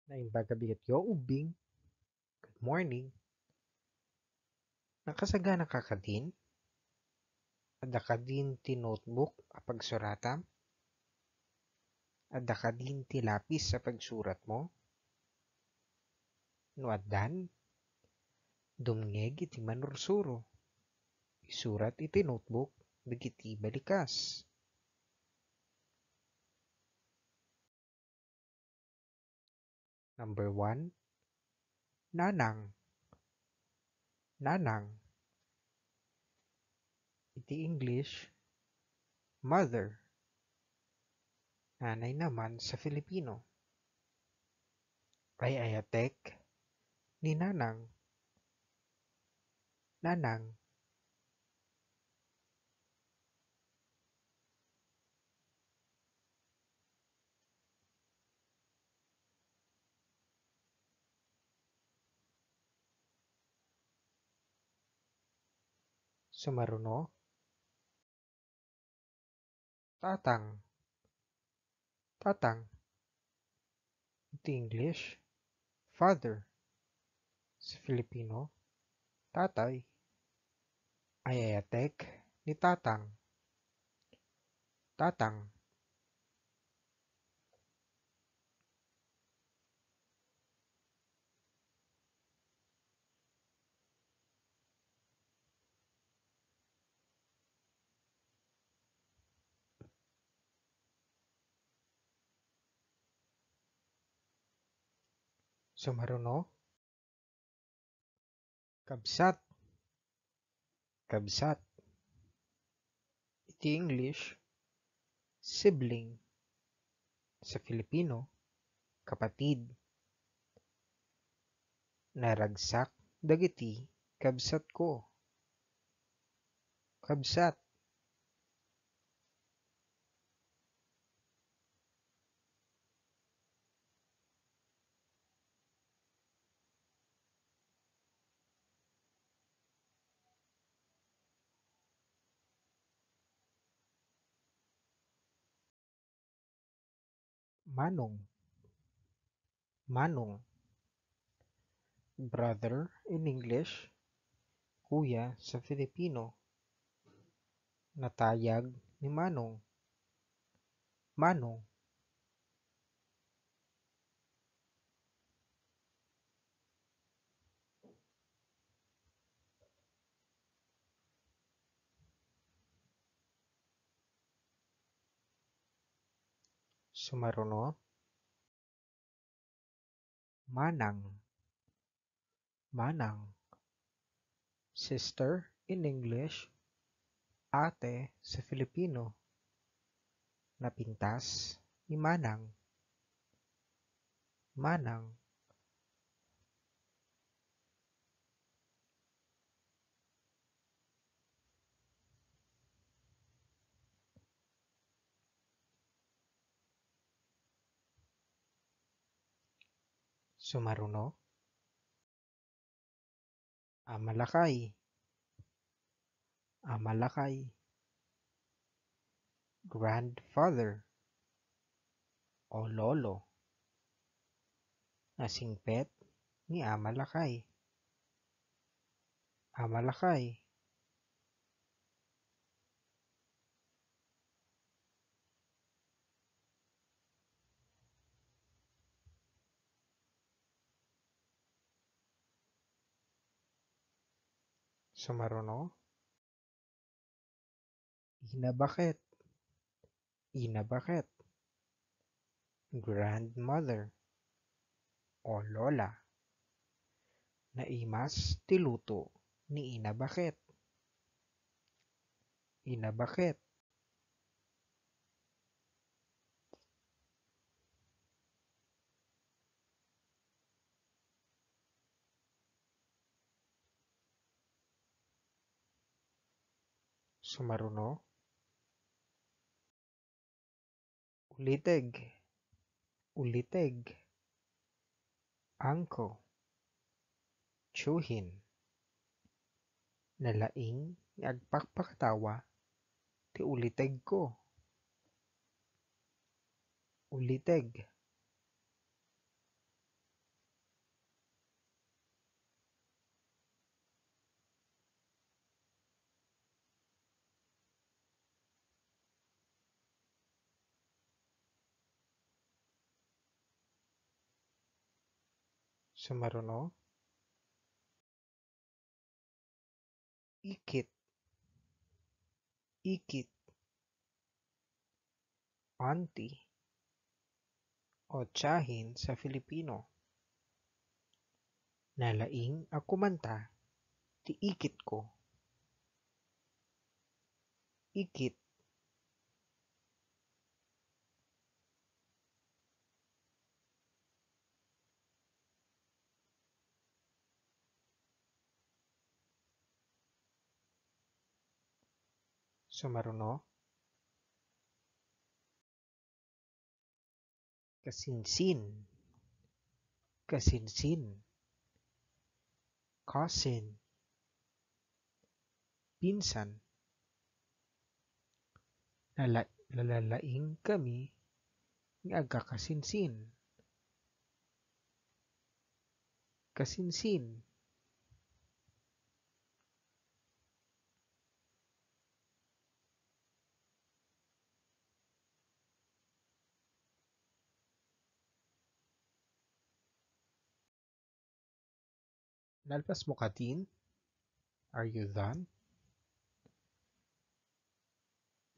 Naimbaga-bigat yo ubing, good morning. Nakasagana ka kadin? Adda kadin ti notebook a pagsuratam? Adda kadin ti lapis sa pagsurat mo? No addan, dumngeg iti manursuro. Isurat iti notebook dagiti balikas. Number 1, nanang. Nanang. Iti English, mother. Nanay naman sa Filipino. Ay ayatek ni nanang. Nanang. Sumaruno, tatang. Tatang. Iti English, father. Sa Filipino, tatay. Ayayatek ni tatang. Tatang. Sumaruno, kabsat. Kabsat. Iti English, sibling. Sa Filipino, kapatid. Naragsak dagiti kabsat ko. Kabsat. Manong. Manong. Brother in English, kuya sa Filipino. Natayag ni Manong. Manong. Sumaruno, manang. Manang. Sister in English, ate sa Filipino. Napintas ni Manang. Manang. Sumaruno, amalakay. Amalakay. Grandfather o lolo. Nasingpet ni Amalakay. Amalakay. Sumaruno, inabaket. Inabaket. Grandmother o lola. Naimas ti luto ni inabaket. Inabaket. Sumaruno, uliteg. Uliteg. Uncle. Tsuhin. Nalaing ni agpakpakatawa ti uliteg ko. Uliteg. Sumaruno, ikit, ikit, auntie o tiyahin sa Filipino. Nalaing a kumanta, ti ikit ko. Ikit, sumaruno, kasinsin, kasinsin, cousin, pinsan. Nalalaing kami nga aga kasinsin. Kasinsin, nalpas mo katin? Are you done?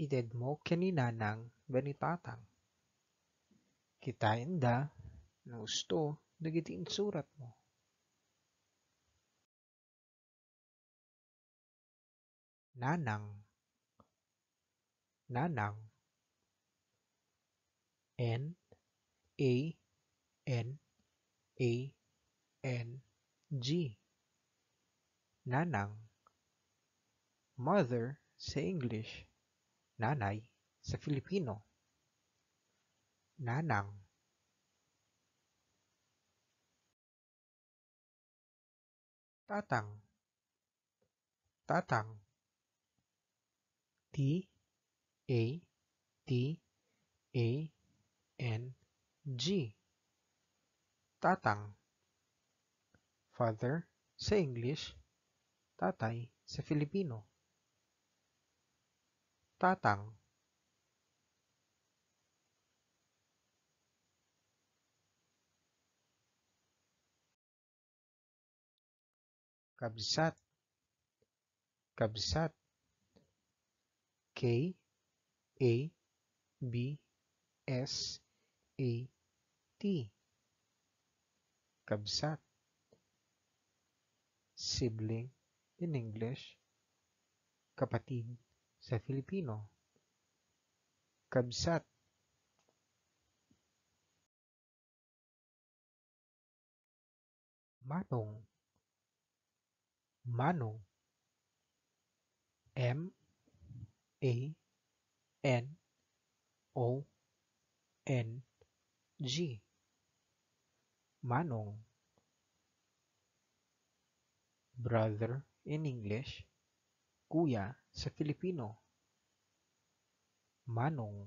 Ited mo kaninanang banitatang. Kitain da, na gusto, dagiti insurat mo. Nanang, nanang, N, A, N, A, N, G. Nanang. Mother sa English, nanay sa Filipino. Nanang. Tatang, tatang. T, A, T, A, N, G. Tatang. Father sa English, tatay sa Filipino. Tatang. Kabsat, kabsat. K, A, B, S, A, T. Kabsat. Sibling in English, kapatid sa Filipino. Kabsat. Manong, manong. M, A, N, O, N, G. Manong. Brother in English, kuya sa Filipino. Manong.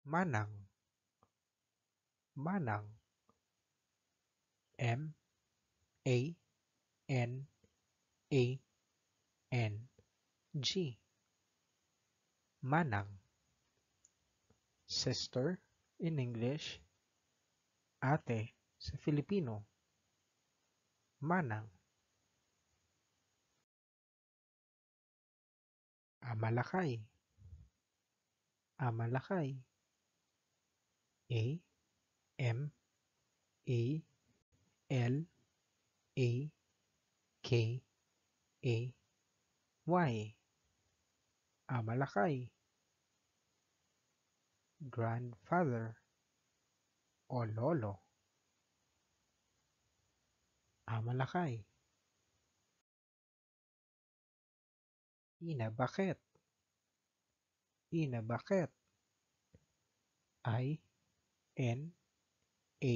Manang, manang. M, A, N, A, N, G. Manang. Sister in English, ate sa Filipino. Manang. Amalakay, amalakay. A, M, A, L, A, K, A, Y. Amalakay. Grandfather o lolo. Amalakay. Inabaket, inabaket. I, N, A,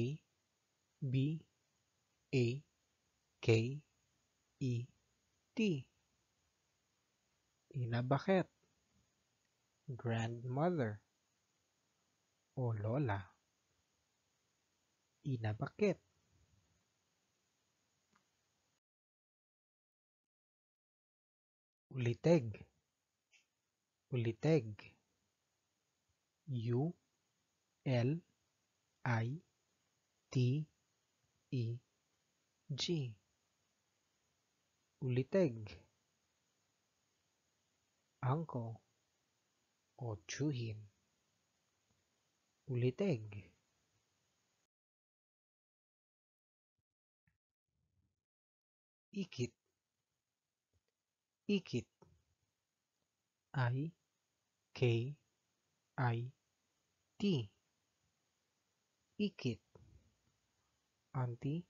B, A, K, E, T. Inabaket. Grandmother o lola. Inabakit. Uliteg, uliteg. U, L, I T E G. Uliteg. Uncle o tsuhin. Uliteg. Ikit. Ikit. I K I T. Ikit. Auntie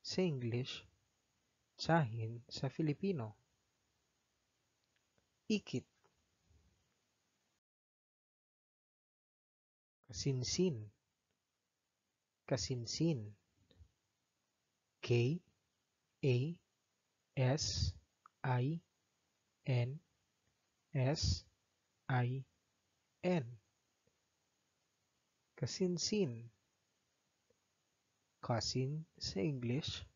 sa English, tsahin sa Filipino. Ikit. Kasinsin. Kasinsin. K A S I N S I N. Kasinsin. Cousin sa English,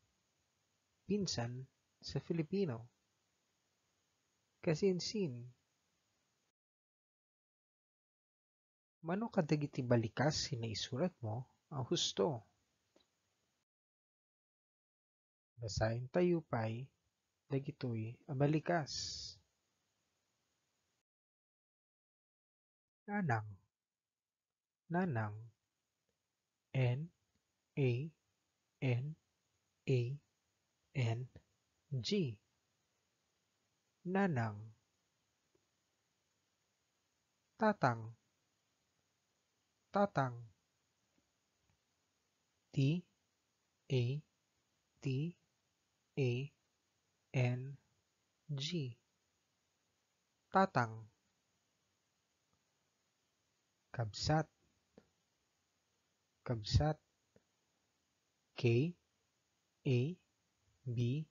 pinsan sa Filipino. Kasinsin. Mano kadagiti balikas sinaisurat mo ang husto. Basahin tayo pa'y dagitoy a balikas. Nanang. Nanang. N A N A N G. Nanang. Tatang. Tatang. T A T A N G. Tatang. Kabsat. Kabsat. K A B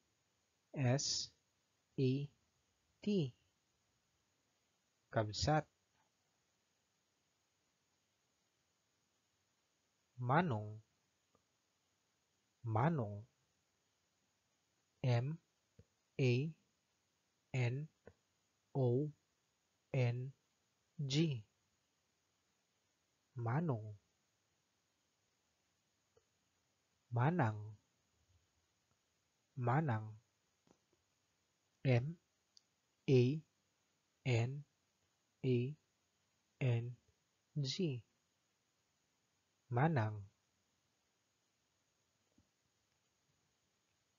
S A T. Kabsat. Manong. Manong. M A N O N G. Manong. Manang. Manang. M A N A N G. Manang.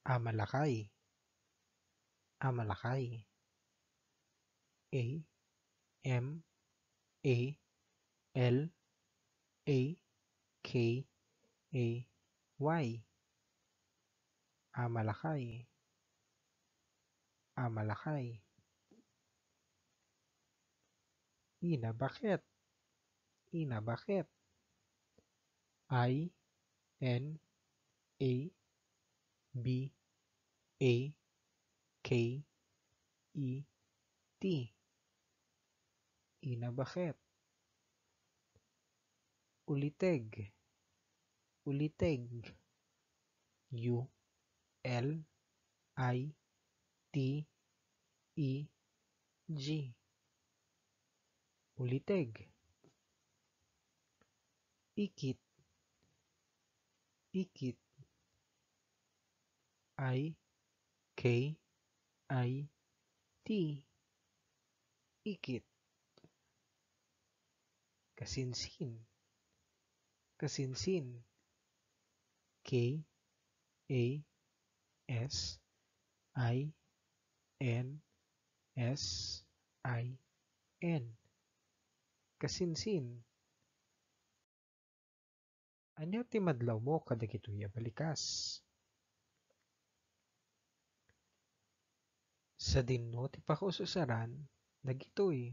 Amalakay. Amalakay. A M A L A K A Y. Amalakay. Amalakay. Ina bakit? Ina bakit? I N A B A K E T. Ina bakit? Uliteg. Uliteg. U L I T E G. Uliteg. Ikit. Ikit. I K I T. Ikit. Kasinsin. Kasinsin. K A S I N S I N. Kasinsin. Anya ti madlaw mo kadagitoy a balikas? Sa dinno ti pakususaran dagitoy.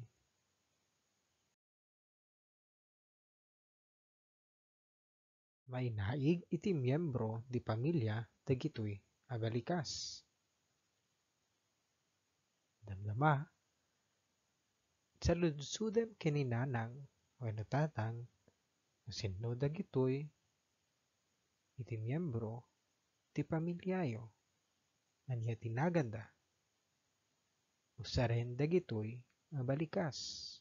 Mainaig iti miyembro di pamilya dagitoy a balikas. Damdama, saludsudem ken ni nanang wenno tatang no sinno dagitoy iti miyembro ti pamilyayo. Anya tinaganda. Usaren dagitoy a balikas.